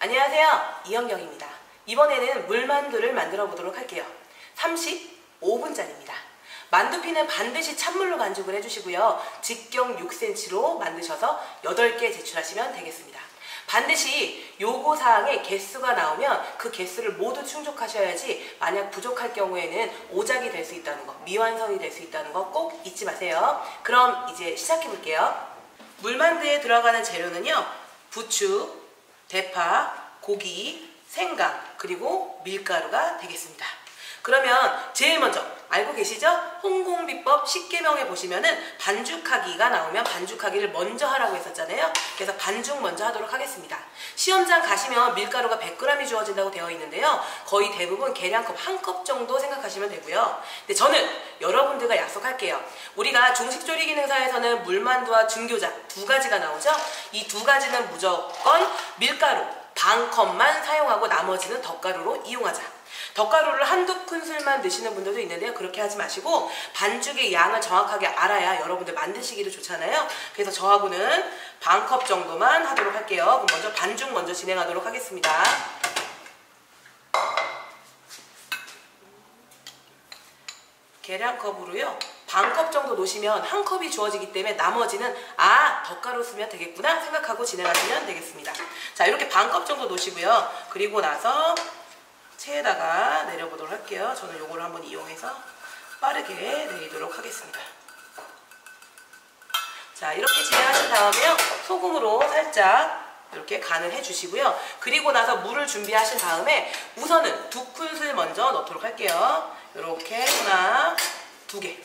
안녕하세요, 이영경입니다. 이번에는 물만두를 만들어 보도록 할게요. 35분짜리입니다. 만두피는 반드시 찬물로 반죽을 해주시고요. 직경 6cm로 만드셔서 8개 제출하시면 되겠습니다. 반드시 요구사항에 개수가 나오면 그 개수를 모두 충족하셔야지 만약 부족할 경우에는 오작이 될 수 있다는 거, 미완성이 될 수 있다는 거 꼭 잊지 마세요. 그럼 이제 시작해 볼게요. 물만두에 들어가는 재료는요, 부추, 대파, 고기, 생강, 그리고 밀가루가 되겠습니다. 그러면 제일 먼저 알고 계시죠? 홍콩비법 10계명에 보시면은 반죽하기가 나오면 반죽하기를 먼저 하라고 했었잖아요. 그래서 반죽 먼저 하도록 하겠습니다. 시험장 가시면 밀가루가 100g이 주어진다고 되어 있는데요. 거의 대부분 계량컵 1컵 정도 생각하시면 되고요. 근데 저는 여러분들과 약속할게요. 우리가 중식조리 기능사에서는 물만두와 중교자 두 가지가 나오죠. 이 두 가지는 무조건 밀가루 반컵만 사용하고 나머지는 덧가루로 이용하자. 덧가루를 한두 큰술만 넣으시는 분들도 있는데요. 그렇게 하지 마시고 반죽의 양을 정확하게 알아야 여러분들 만드시기도 좋잖아요. 그래서 저하고는 반컵 정도만 하도록 할게요. 그럼 먼저 반죽 먼저 진행하도록 하겠습니다. 계량컵으로요. 반컵 정도 놓으시면 한 컵이 주어지기 때문에 나머지는 덧가루 쓰면 되겠구나 생각하고 진행하시면 되겠습니다. 자, 이렇게 반컵 정도 놓으시고요. 그리고 나서 체에다가 내려보도록 할게요. 저는 요거를 한번 이용해서 빠르게 내리도록 하겠습니다. 자, 이렇게 진행하신 다음에요. 소금으로 살짝 이렇게 간을 해주시고요. 그리고 나서 물을 준비하신 다음에 우선은 2큰술 먼저 넣도록 할게요. 이렇게 하나, 2개.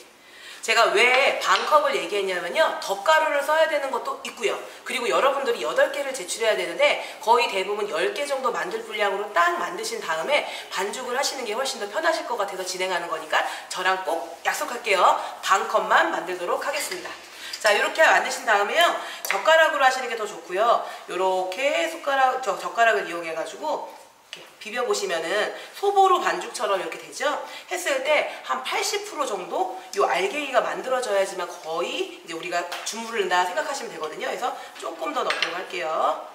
제가 왜 반컵을 얘기했냐면요. 덧가루를 써야 되는 것도 있고요. 그리고 여러분들이 8개를 제출해야 되는데 거의 대부분 10개 정도 만들 분량으로 딱 만드신 다음에 반죽을 하시는 게 훨씬 더 편하실 것 같아서 진행하는 거니까 저랑 꼭 약속할게요. 반컵만 만들도록 하겠습니다. 자, 이렇게 만드신 다음에요. 젓가락으로 하시는 게 더 좋고요. 이렇게 젓가락을 이용해가지고 이렇게 비벼보시면은 소보로 반죽처럼 이렇게 되죠? 했을 때 한 80% 정도 요 알갱이가 만들어져야지만 거의 이제 우리가 주물을 넣는다 생각하시면 되거든요. 그래서 조금 더 넣도록 할게요.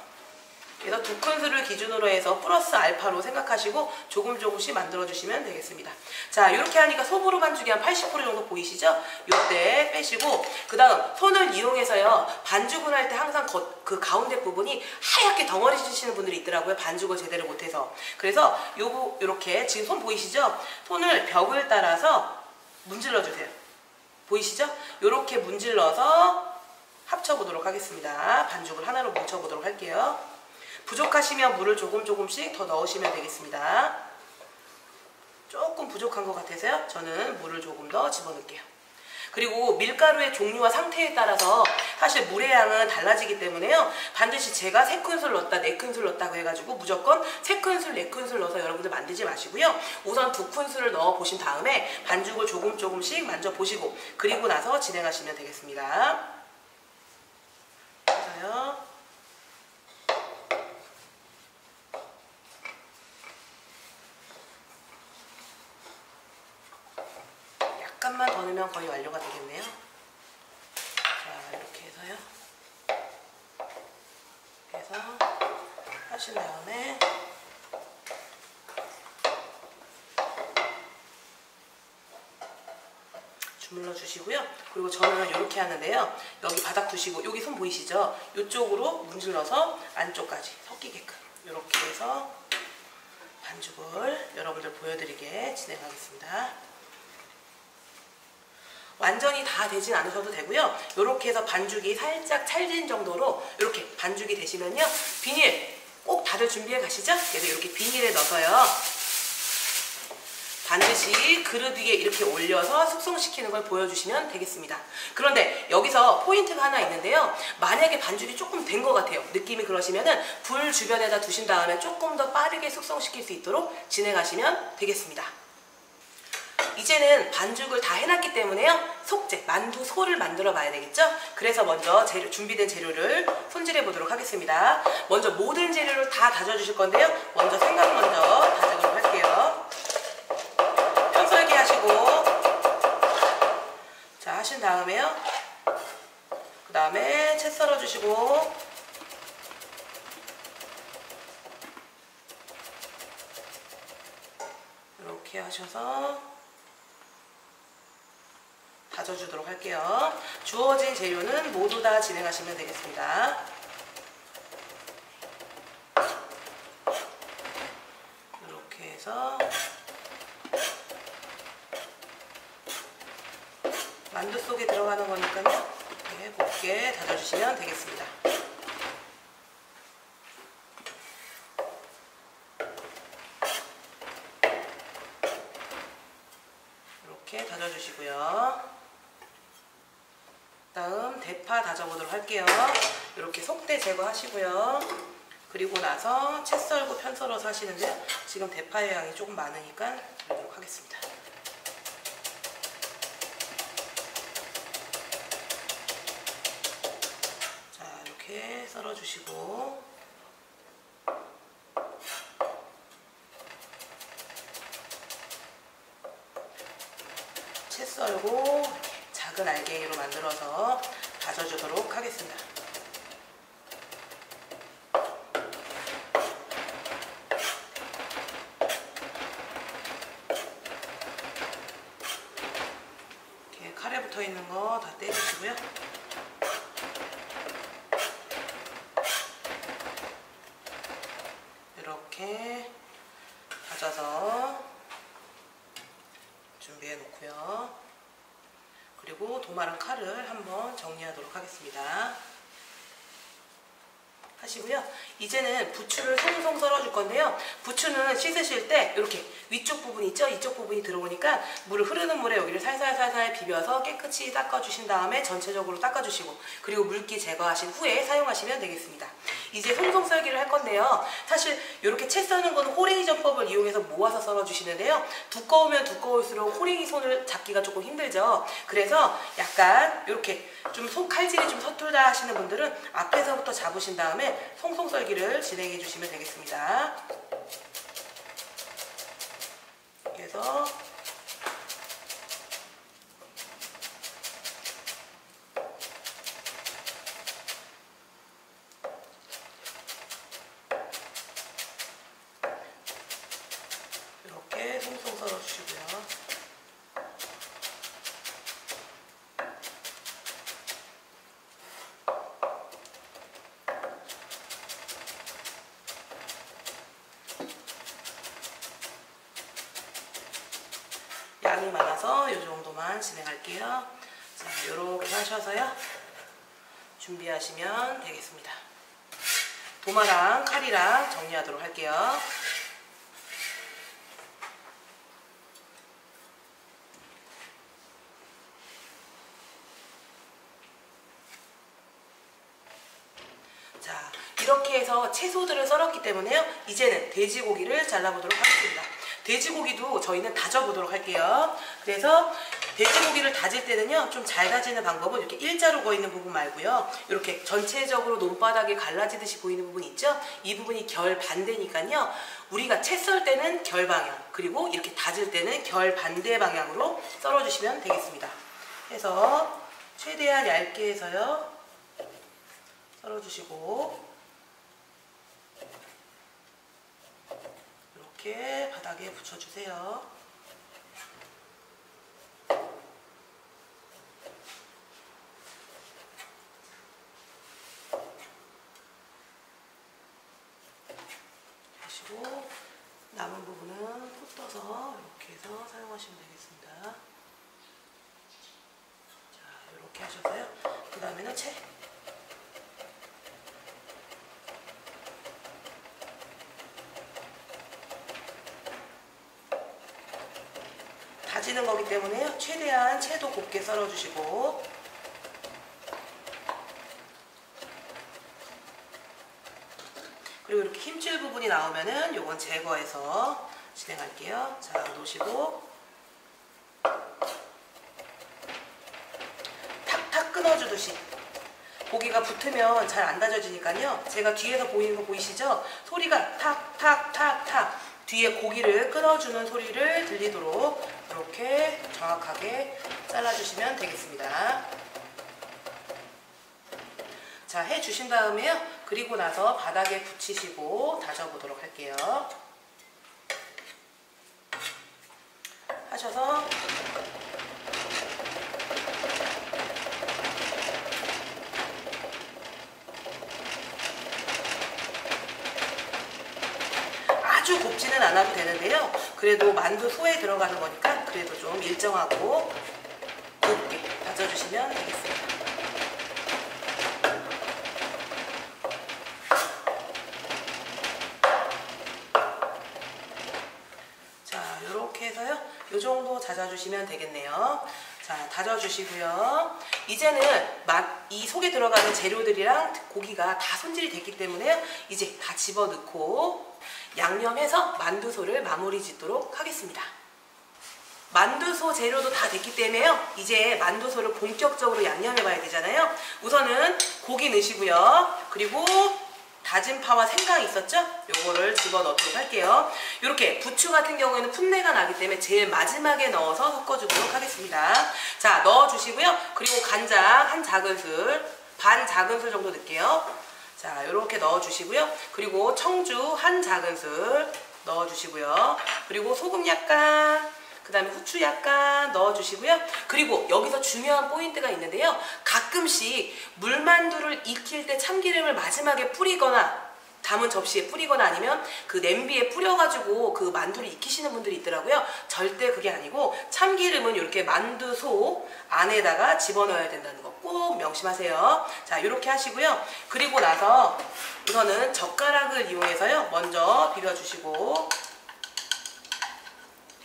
그래서 2큰술을 기준으로 해서 플러스 알파로 생각하시고 조금씩 만들어주시면 되겠습니다. 자, 이렇게 하니까 소보로 반죽이 한 80% 정도 보이시죠? 요때 빼시고 그 다음 손을 이용해서요. 반죽을 할 때 항상 그 가운데 부분이 하얗게 덩어리 주시는 분들이 있더라고요. 반죽을 제대로 못해서. 그래서 요렇게 지금 손 보이시죠? 손을 벽을 따라서 문질러 주세요. 보이시죠? 요렇게 문질러서 합쳐보도록 하겠습니다. 반죽을 하나로 뭉쳐보도록 할게요. 부족하시면 물을 조금씩 더 넣으시면 되겠습니다. 조금 부족한 것 같아서요. 저는 물을 조금 더 집어넣을게요. 그리고 밀가루의 종류와 상태에 따라서 사실 물의 양은 달라지기 때문에요. 반드시 제가 3큰술 넣었다, 4큰술 넣었다고 해가지고 무조건 3큰술, 4큰술 넣어서 여러분들 만들지 마시고요. 우선 2큰술을 넣어 보신 다음에 반죽을 조금씩 만져보시고 그리고 나서 진행하시면 되겠습니다. 그래서요. 약간만 더 넣으면 거의 완료가 되겠네요. 자, 이렇게 해서요. 그래서 하신 다음에 주물러 주시고요. 그리고 저는 이렇게 하는데요. 여기 바닥 두시고 여기 손 보이시죠? 이쪽으로 문질러서 안쪽까지 섞이게끔 이렇게 해서 반죽을 여러분들 보여드리게 진행하겠습니다. 완전히 다 되진 않으셔도 되고요. 이렇게 해서 반죽이 살짝 찰진 정도로 이렇게 반죽이 되시면요. 비닐 꼭 다들 준비해 가시죠? 그래서 이렇게 비닐에 넣어서요. 반드시 그릇 위에 이렇게 올려서 숙성시키는 걸 보여주시면 되겠습니다. 그런데 여기서 포인트가 하나 있는데요. 만약에 반죽이 조금 된 것 같아요. 느낌이 그러시면은 불 주변에다 두신 다음에 조금 더 빠르게 숙성시킬 수 있도록 진행하시면 되겠습니다. 이제는 반죽을 다 해놨기 때문에요. 속재, 만두 소를 만들어 봐야 되겠죠? 그래서 먼저 준비된 재료를 손질해 보도록 하겠습니다. 먼저 모든 재료를 다 다져주실 건데요. 먼저 생강 먼저 다져보도록 할게요. 편썰기 하시고 자, 하신 다음에요. 그 다음에 채 썰어 주시고 이렇게 하셔서 다져주도록 할게요. 주어진 재료는 모두 다 진행하시면 되겠습니다. 이렇게 해서 만두 속에 들어가는 거니까요. 이렇게 곱게 다져주시면 되겠습니다. 이렇게 다져주시고요. 다음 대파 다져보도록 할게요. 이렇게 속대 제거하시고요. 그리고 나서 채 썰고 편 썰어서 하시는데요. 지금 대파의 양이 조금 많으니까 드리도록 하겠습니다. 자, 이렇게 썰어주시고 채 썰고 작은 알갱이로 만들어서 다져주도록 하겠습니다. 이렇게 칼에 붙어 있는 거 다 떼주시고요. 이렇게 다져서 준비해 놓고요. 그리고 도마랑 칼을 한번 정리하도록 하겠습니다. 하시고요. 이제는 부추를 송송 썰어줄 건데요. 부추는 씻으실 때 이렇게 위쪽 부분 있죠? 이쪽 부분이 들어오니까 물을 흐르는 물에 여기를 살살살살 비벼서 깨끗이 닦아주신 다음에 전체적으로 닦아주시고 그리고 물기 제거하신 후에 사용하시면 되겠습니다. 이제 송송 썰기를 할 건데요. 사실 이렇게 채 써는 거는 호랭이 전법을 이용해서 모아서 썰어주시는데요. 두꺼우면 두꺼울수록 호랭이 손을 잡기가 조금 힘들죠. 그래서 약간 이렇게 좀 손 칼질이 좀 서툴다 하시는 분들은 앞에서부터 잡으신 다음에 송송 썰기를 진행해 주시면 되겠습니다. 그래서 이렇게 송송 썰어 주시고요. 양이 많아서 이 정도만 진행할게요. 자, 이렇게 하셔서요. 준비하시면 되겠습니다. 도마랑 칼이랑 정리하도록 할게요. 자, 이렇게 해서 채소들을 썰었기 때문에요. 이제는 돼지고기를 잘라보도록 하겠습니다. 돼지고기도 저희는 다져보도록 할게요. 그래서 돼지고기를 다질 때는요, 좀 잘 다지는 방법은 이렇게 일자로 보이는 부분 말고요. 이렇게 전체적으로 논바닥에 갈라지듯이 보이는 부분 있죠? 이 부분이 결 반대니까요. 우리가 채 썰 때는 결 방향, 그리고 이렇게 다질 때는 결 반대 방향으로 썰어주시면 되겠습니다. 해서 최대한 얇게 해서요. 썰어주시고 이렇게 바닥에 붙여주세요. 하시고 남은 부분은 푹 떠서 이렇게 해서 사용하시면 되겠습니다. 자, 이렇게 하셔서요. 그 다음에는 채. 다지는 거기 때문에요. 최대한 채도 곱게 썰어주시고 그리고 이렇게 힘줄 부분이 나오면은 요건 제거해서 진행할게요. 자, 놓으시고 탁탁 끊어주듯이 고기가 붙으면 잘 안 다져지니까요. 제가 뒤에서 보이는 거 보이시죠? 소리가 탁탁탁탁 뒤에 고기를 끊어주는 소리를 들리도록 이렇게 정확하게 잘라주시면 되겠습니다. 자, 해주신 다음에요. 그리고 나서 바닥에 붙이시고 다져보도록 할게요. 하셔서 아주 곱지는 않아도 되는데요. 그래도 만두 소에 들어가는 거니까 그래도 좀 일정하고 곱게 다져주시면 되겠습니다. 자, 이렇게 해서요. 이 정도 다져주시면 되겠네요. 자, 다져주시고요. 이제는 이 속에 들어가는 재료들이랑 고기가 다 손질이 됐기 때문에요. 이제 다 집어넣고 양념해서 만두소를 마무리 짓도록 하겠습니다. 만두소 재료도 다 됐기 때문에요. 이제 만두소를 본격적으로 양념해 봐야 되잖아요. 우선은 고기 넣으시고요. 그리고 다진 파와 생강 있었죠? 요거를 집어넣도록 할게요. 이렇게 부추 같은 경우에는 풋내가 나기 때문에 제일 마지막에 넣어서 섞어주도록 하겠습니다. 자, 넣어주시고요. 그리고 간장 한 작은술, 반 작은술 정도 넣을게요. 자, 이렇게 넣어주시고요. 그리고 청주 한 작은술 넣어주시고요. 그리고 소금 약간, 그 다음에 후추 약간 넣어주시고요. 그리고 여기서 중요한 포인트가 있는데요. 가끔씩 물만두를 익힐 때 참기름을 마지막에 뿌리거나 담은 접시에 뿌리거나 아니면 그 냄비에 뿌려가지고 그 만두를 익히시는 분들이 있더라고요. 절대 그게 아니고 참기름은 이렇게 만두소 안에다가 집어넣어야 된다는 거 꼭 명심하세요. 자, 이렇게 하시고요. 그리고 나서 우선은 젓가락을 이용해서요. 먼저 비벼주시고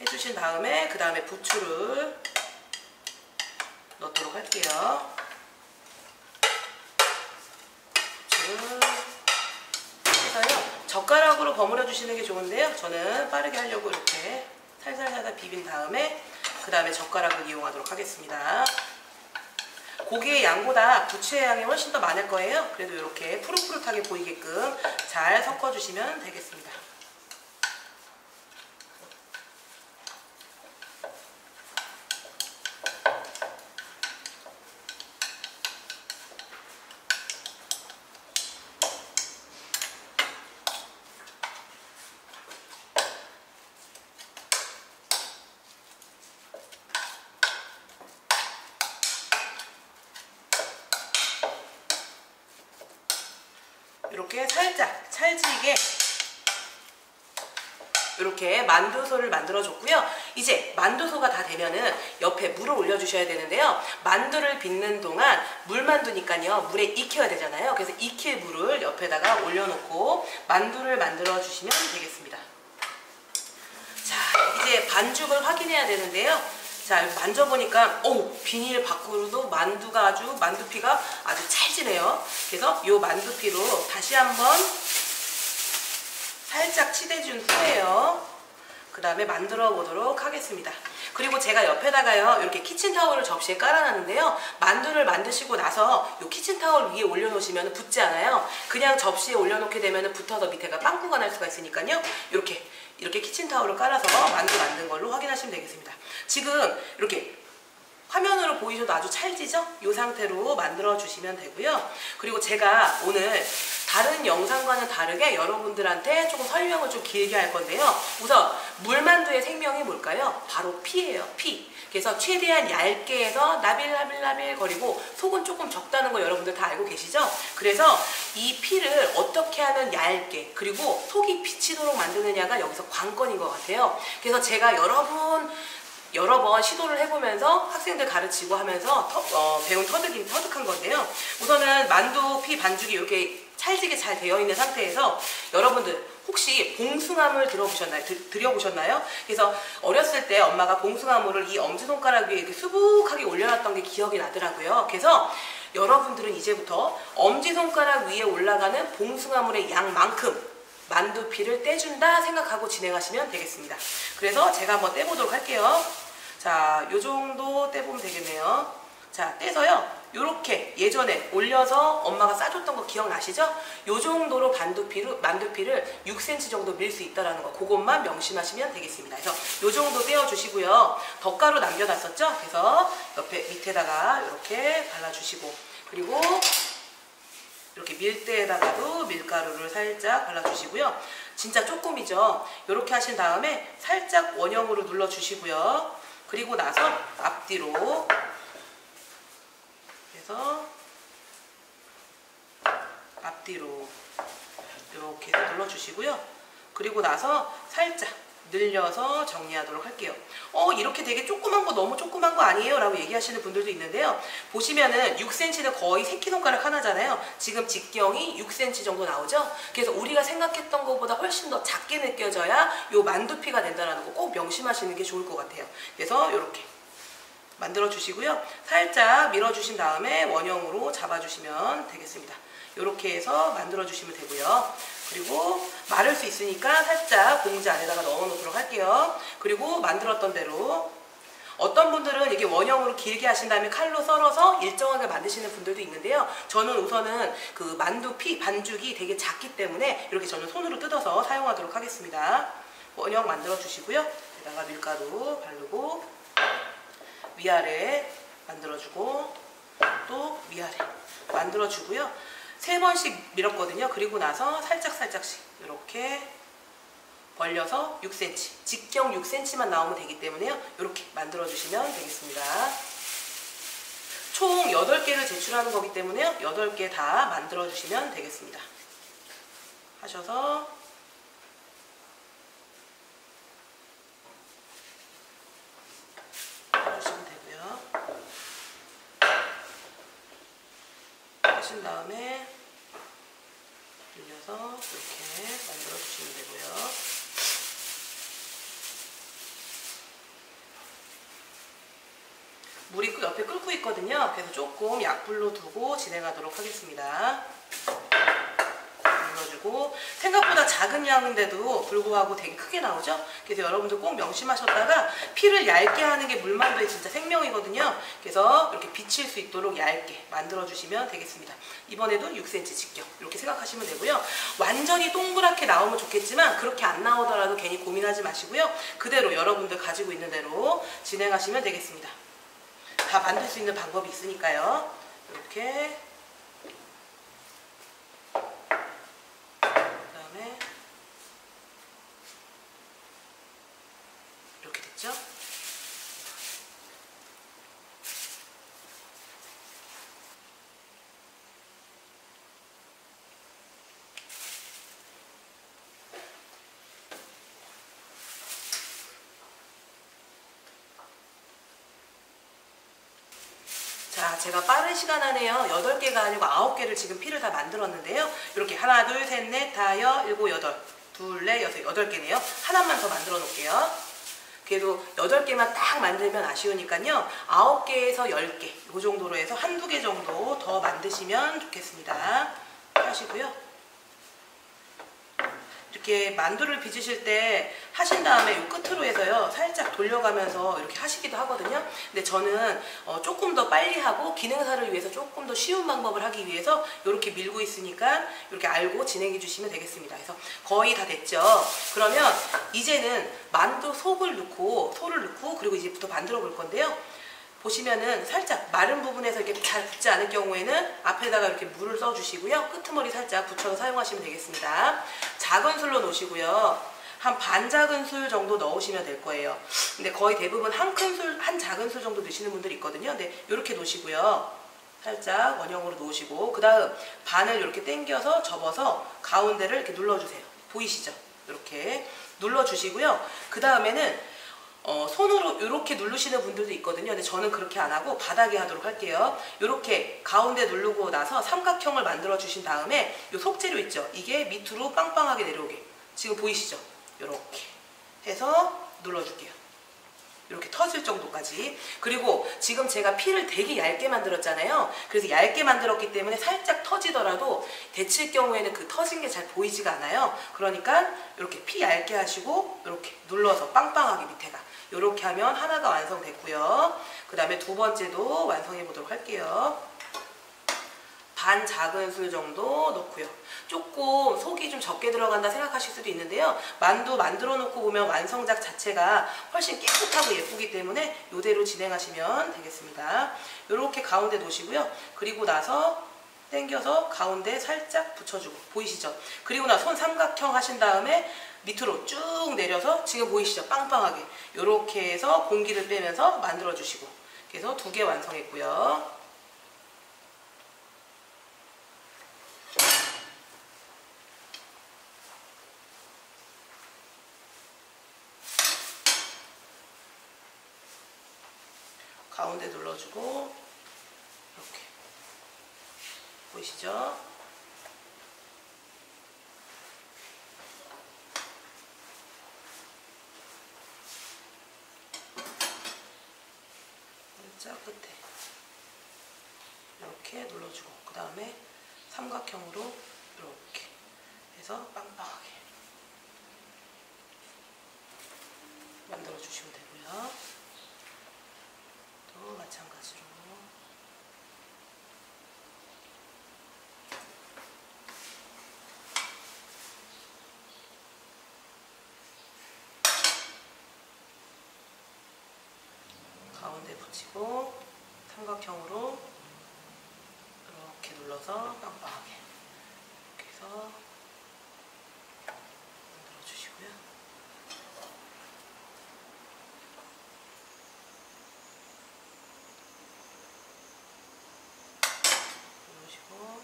해주신 다음에 그 다음에 부추를 넣도록 할게요. 부추를 해서요. 젓가락으로 버무려 주시는 게 좋은데요. 저는 빠르게 하려고 이렇게 살살살살 비빈 다음에 그 다음에 젓가락을 이용하도록 하겠습니다. 고기의 양보다 부추의 양이 훨씬 더 많을 거예요. 그래도 이렇게 푸릇푸릇하게 보이게끔 잘 섞어주시면 되겠습니다. 이렇게 살짝 찰지게 이렇게 만두소를 만들어 줬고요. 이제 만두소가 다 되면은 옆에 물을 올려 주셔야 되는데요. 만두를 빚는 동안 물만두니까요. 물에 익혀야 되잖아요. 그래서 익힐 물을 옆에다가 올려놓고 만두를 만들어 주시면 되겠습니다. 자, 이제 반죽을 확인해야 되는데요. 자, 만져보니까 비닐 밖으로도 만두피가 아주 찰지네요. 그래서 이 만두피로 다시 한번 살짝 치대준 후에요. 그 다음에 만들어 보도록 하겠습니다. 그리고 제가 옆에다가요, 이렇게 키친타올을 접시에 깔아놨는데요. 만두를 만드시고 나서 이 키친타올 위에 올려놓으시면 붙지 않아요. 그냥 접시에 올려놓게 되면 붙어서 밑에가 빵꾸가 날 수가 있으니까요. 이렇게 키친타올을 깔아서 만두 만든 걸로 확인하시면 되겠습니다. 지금 이렇게 화면으로 보이셔도 아주 찰지죠? 이 상태로 만들어 주시면 되고요. 그리고 제가 오늘 다른 영상과는 다르게 여러분들한테 조금 설명을 좀 길게 할 건데요. 우선 물만두의 생명이 뭘까요? 바로 피예요. 피. 그래서 최대한 얇게 해서 나빌나빌나빌 거리고 속은 조금 적다는 거 여러분들 다 알고 계시죠? 그래서 이 피를 어떻게 하면 얇게 그리고 속이 비치도록 만드느냐가 여기서 관건인 것 같아요. 그래서 제가 여러 번 시도를 해보면서 학생들 가르치고 하면서 배운 터득한 건데요. 우선은 만두피 반죽이 이렇게 찰지게 잘 되어 있는 상태에서 여러분들 혹시 봉숭아물 드려보셨나요? 그래서 어렸을 때 엄마가 봉숭아물을 이 엄지손가락 위에 이렇게 수북하게 올려놨던 게 기억이 나더라고요. 그래서 여러분들은 이제부터 엄지손가락 위에 올라가는 봉숭아물의 양만큼 만두피를 떼준다 생각하고 진행하시면 되겠습니다. 그래서 제가 한번 떼보도록 할게요. 자, 요 정도 떼보면 되겠네요. 자, 떼서요. 요렇게 예전에 올려서 엄마가 싸줬던 거 기억나시죠? 요 정도로 만두피를 6cm 정도 밀 수 있다는 거, 그것만 명심하시면 되겠습니다. 그래서 요 정도 떼어주시고요. 덧가루 남겨놨었죠? 그래서 옆에 밑에다가 이렇게 발라주시고, 그리고 이렇게 밀대에다가도 밀가루를 살짝 발라주시고요. 진짜 조금이죠. 이렇게 하신 다음에 살짝 원형으로 눌러주시고요. 그리고 나서 앞뒤로 해서 앞뒤로 이렇게 해서 눌러주시고요. 그리고 나서 살짝 늘려서 정리하도록 할게요. 이렇게 되게 조그만 거 너무 조그만 거 아니에요? 라고 얘기하시는 분들도 있는데요. 보시면은 6cm는 거의 새끼손가락 하나잖아요. 지금 직경이 6cm 정도 나오죠? 그래서 우리가 생각했던 것보다 훨씬 더 작게 느껴져야 요 만두피가 된다는 거 꼭 명심하시는 게 좋을 것 같아요. 그래서 이렇게 만들어 주시고요. 살짝 밀어주신 다음에 원형으로 잡아주시면 되겠습니다. 이렇게 해서 만들어 주시면 되고요. 그리고 마를 수 있으니까 살짝 봉지 안에다가 넣어 놓도록 할게요. 그리고 만들었던 대로 어떤 분들은 이게 원형으로 길게 하신 다음에 칼로 썰어서 일정하게 만드시는 분들도 있는데요. 저는 우선은 그 만두피 반죽이 되게 작기 때문에 이렇게 저는 손으로 뜯어서 사용하도록 하겠습니다. 원형 만들어 주시고요. 여기다가 밀가루 바르고 위아래 만들어주고 또 위아래 만들어주고요. 3번씩 밀었거든요. 그리고 나서 살짝씩 이렇게 벌려서 6cm, 직경 6cm만 나오면 되기 때문에요. 이렇게 만들어주시면 되겠습니다. 총 8개를 제출하는 거기 때문에요. 8개 다 만들어주시면 되겠습니다. 하셔서 해주시면 되고요. 하신 다음에 늘려서 이렇게 만들어 주시면 되고요. 물이 옆에 끓고 있거든요. 그래서 조금 약불로 두고 진행하도록 하겠습니다. 눌러주고 생각보다 작은 양인데도 불구하고 되게 크게 나오죠. 그래서 여러분들 꼭 명심하셨다가 피를 얇게 하는 게 물만두의 진짜 생명이거든요. 그래서 이렇게 비칠 수 있도록 얇게 만들어 주시면 되겠습니다. 이번에도 6cm 직경 이렇게 생각하시면 되고요. 완전히 동그랗게 나오면 좋겠지만 그렇게 안 나오더라도 괜히 고민하지 마시고요. 그대로 여러분들 가지고 있는 대로 진행하시면 되겠습니다. 다 만들 수 있는 방법이 있으니까요. 이렇게 그다음에 이렇게 됐죠? 자, 제가 빠른 시간 안에요. 8개가 아니고 9개를 지금 피를 다 만들었는데요. 이렇게 하나, 둘, 셋, 넷, 다섯, 일곱, 여덟, 둘, 넷, 여섯, 8개네요. 하나만 더 만들어 놓을게요. 그래도 8개만 딱 만들면 아쉬우니까요. 9개에서 10개, 이 정도로 해서 한두 개 정도 더 만드시면 좋겠습니다. 하시고요. 이렇게 만두를 빚으실 때 하신 다음에 이 끝으로 해서요 살짝 돌려가면서 이렇게 하시기도 하거든요. 근데 저는 조금 더 빨리 하고 기능사를 위해서 조금 더 쉬운 방법을 하기 위해서 이렇게 밀고 있으니까 이렇게 알고 진행해 주시면 되겠습니다. 그래서 거의 다 됐죠. 그러면 이제는 만두 속을 넣고 소를 넣고 그리고 이제부터 만들어 볼 건데요. 보시면은 살짝 마른 부분에서 이렇게 잘 붙지 않을 경우에는 앞에다가 이렇게 물을 써주시고요. 끄트머리 살짝 붙여서 사용하시면 되겠습니다. 작은 술로 놓으시고요. 한 반 작은 술 정도 넣으시면 될 거예요. 근데 거의 대부분 한 큰 술, 한 작은 술 정도 넣으시는 분들이 있거든요. 근데 이렇게 놓으시고요. 살짝 원형으로 놓으시고 그 다음 반을 이렇게 당겨서 접어서 가운데를 이렇게 눌러주세요. 보이시죠? 이렇게 눌러주시고요. 그 다음에는 손으로 이렇게 누르시는 분들도 있거든요. 근데 저는 그렇게 안 하고 바닥에 하도록 할게요. 이렇게 가운데 누르고 나서 삼각형을 만들어 주신 다음에 이 속재료 있죠? 이게 밑으로 빵빵하게 내려오게. 지금 보이시죠? 이렇게 해서 눌러줄게요. 이렇게 터질 정도까지. 그리고 지금 제가 피를 되게 얇게 만들었잖아요. 그래서 얇게 만들었기 때문에 살짝 터지더라도 데칠 경우에는 그 터진 게 잘 보이지가 않아요. 그러니까 이렇게 피 얇게 하시고 이렇게 눌러서 빵빵하게 밑에가 이렇게 하면 하나가 완성됐고요. 그 다음에 두 번째도 완성해 보도록 할게요. 반 작은 술 정도 넣고요. 조금 속이 좀 적게 들어간다 생각하실 수도 있는데요. 만두 만들어 놓고 보면 완성작 자체가 훨씬 깨끗하고 예쁘기 때문에 이대로 진행하시면 되겠습니다. 이렇게 가운데 놓으시고요. 그리고 나서 당겨서 가운데 살짝 붙여주고, 보이시죠? 그리고 나 손 삼각형 하신 다음에 밑으로 쭉 내려서 지금 보이시죠? 빵빵하게 이렇게 해서 공기를 빼면서 만들어 주시고, 그래서 2개 완성했고요. 가운데 눌러주고 이렇게 보이시죠? 살짝 끝에 이렇게 눌러주고, 그 다음에 삼각형으로 이렇게 해서 빵빵하게 만들어 주시면 되고요. 또 마찬가지로 가운데 붙이고 삼각형으로 이렇게 눌러서 빵빵하게 이렇게 해서 만들어 주시고요. 이러시고,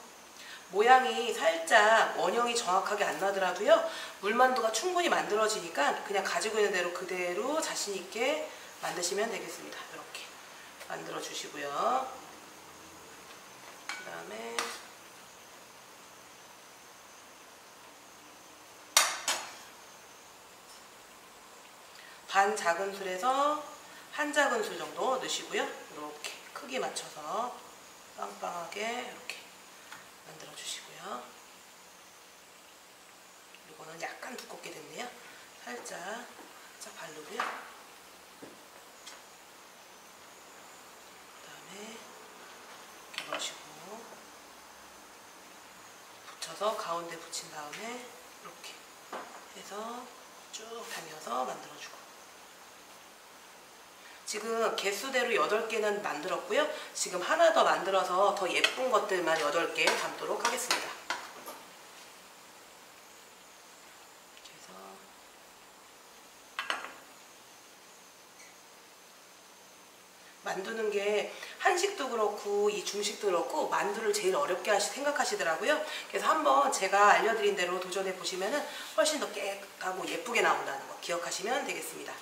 모양이 살짝 원형이 정확하게 안 나더라도요, 물만두가 충분히 만들어지니까 그냥 가지고 있는 대로 그대로 자신 있게 만드시면 되겠습니다. 이렇게 만들어 주시고요. 그 다음에 반 작은술에서 한 작은술 정도 넣으시고요. 이렇게 크기 맞춰서 빵빵하게 이렇게 만들어 주시고요. 이거는 약간 두껍게 됐네요. 살짝 바르고요. 이렇게 넣으시고 붙여서 가운데 붙인 다음에 이렇게 해서 쭉 당겨서 만들어주고, 지금 개수대로 8개는 만들었고요. 지금 하나 더 만들어서 더 예쁜 것들만 8개 담도록 하겠습니다. 만드는 게 한식도 그렇고 이 중식도 그렇고 만두를 제일 어렵게 생각하시더라고요. 그래서 한번 제가 알려드린 대로 도전해 보시면은 훨씬 더 깨끗하고 예쁘게 나온다는 거 기억하시면 되겠습니다.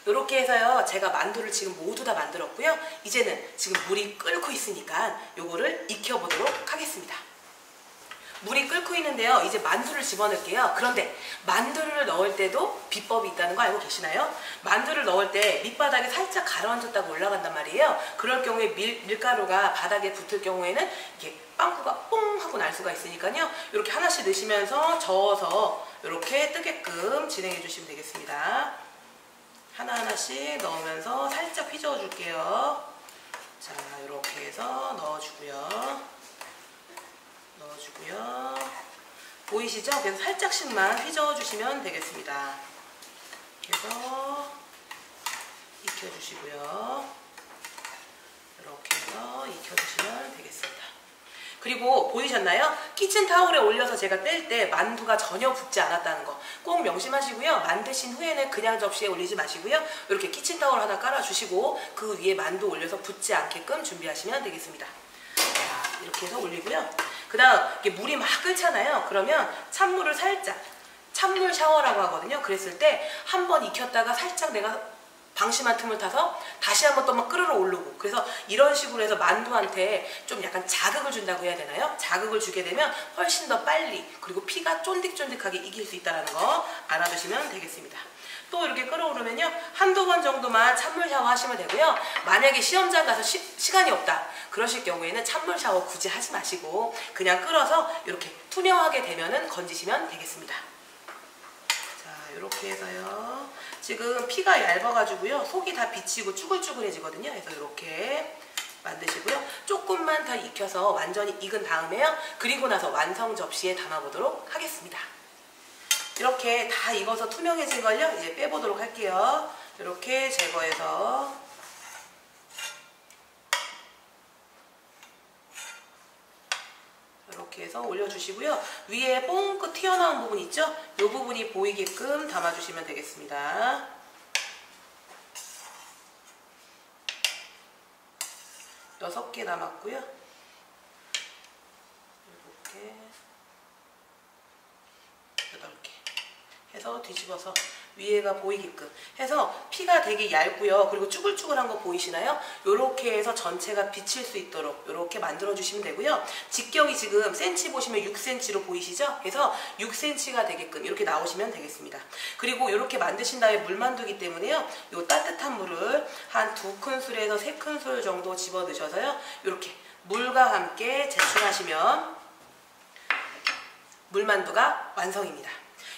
이렇게 해서요, 제가 만두를 지금 모두 다 만들었고요. 이제는 지금 물이 끓고 있으니까 요거를 익혀보도록 하겠습니다. 물이 끓고 있는데요, 이제 만두를 집어넣을게요. 그런데 만두를 넣을 때도 비법이 있다는 거 알고 계시나요? 만두를 넣을 때 밑바닥에 살짝 가라앉았다가 올라간단 말이에요. 그럴 경우에 밀가루가 바닥에 붙을 경우에는 이게 빵꾸가 뽕 하고 날 수가 있으니까요, 이렇게 하나씩 넣으시면서 저어서 이렇게 뜨게끔 진행해 주시면 되겠습니다. 하나하나씩 넣으면서 살짝 휘저어 줄게요. 자, 이렇게 해서 넣어주고요. 보이시죠? 그래서 살짝씩만 휘저어 주시면 되겠습니다. 그래서 익혀주시고요. 이렇게 해서 익혀주시면 되겠습니다. 그리고 보이셨나요? 키친타올에 올려서 제가 뗄 때 만두가 전혀 붙지 않았다는 거 꼭 명심하시고요. 만드신 후에는 그냥 접시에 올리지 마시고요. 이렇게 키친타올 하나 깔아주시고 그 위에 만두 올려서 붙지 않게끔 준비하시면 되겠습니다. 자, 이렇게 해서 올리고요. 그 다음 물이 막 끓잖아요. 그러면 찬물을 살짝, 찬물 샤워라고 하거든요. 그랬을 때 한 번 익혔다가 살짝 내가 방심한 틈을 타서 다시 한번 또 막 끓으러 오르고, 그래서 이런 식으로 해서 만두한테 좀 약간 자극을 준다고 해야 되나요? 자극을 주게 되면 훨씬 더 빨리, 그리고 피가 쫀득쫀득하게 익힐 수 있다는 거 알아두시면 되겠습니다. 또 이렇게 끓어오르면요, 한두 번 정도만 찬물 샤워 하시면 되고요. 만약에 시험장 가서 시간이 없다 그러실 경우에는 찬물 샤워 굳이 하지 마시고 그냥 끓어서 이렇게 투명하게 되면은 건지시면 되겠습니다. 자, 이렇게 해서요, 지금 피가 얇아가지고요, 속이 다 비치고 쭈글쭈글해지거든요. 그래서 이렇게 만드시고요. 조금만 더 익혀서 완전히 익은 다음에요, 그리고 나서 완성 접시에 담아보도록 하겠습니다. 이렇게 다 익어서 투명해진 걸요, 이제 빼보도록 할게요. 이렇게 제거해서 해서 올려주시고요. 위에 뽕긋 튀어나온 부분 있죠? 이 부분이 보이게끔 담아주시면 되겠습니다. 6개 남았고요. 7개, 8개 해서 뒤집어서 위에가 보이게끔 해서 피가 되게 얇고요. 그리고 쭈글쭈글한 거 보이시나요? 요렇게 해서 전체가 비칠 수 있도록 요렇게 만들어 주시면 되고요. 직경이 지금 센치 보시면 6cm로 보이시죠? 그래서 6cm가 되게끔 이렇게 나오시면 되겠습니다. 그리고 이렇게 만드신 다음에 물만두기 때문에요. 요 따뜻한 물을 한 2큰술에서 3큰술 정도 집어 넣으셔서요. 이렇게 물과 함께 제출하시면 물만두가 완성입니다.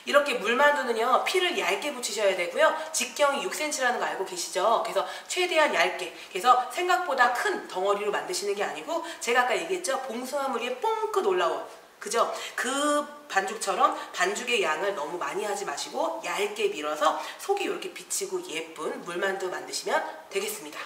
이렇게 물만두는요, 피를 얇게 붙이셔야 되고요. 직경이 6cm라는 거 알고 계시죠? 그래서 최대한 얇게, 그래서 생각보다 큰 덩어리로 만드시는 게 아니고, 제가 아까 얘기했죠? 봉숭아물 위에 뽕긋 올라온, 그죠? 그 반죽처럼 반죽의 양을 너무 많이 하지 마시고 얇게 밀어서 속이 이렇게 비치고 예쁜 물만두 만드시면 되겠습니다.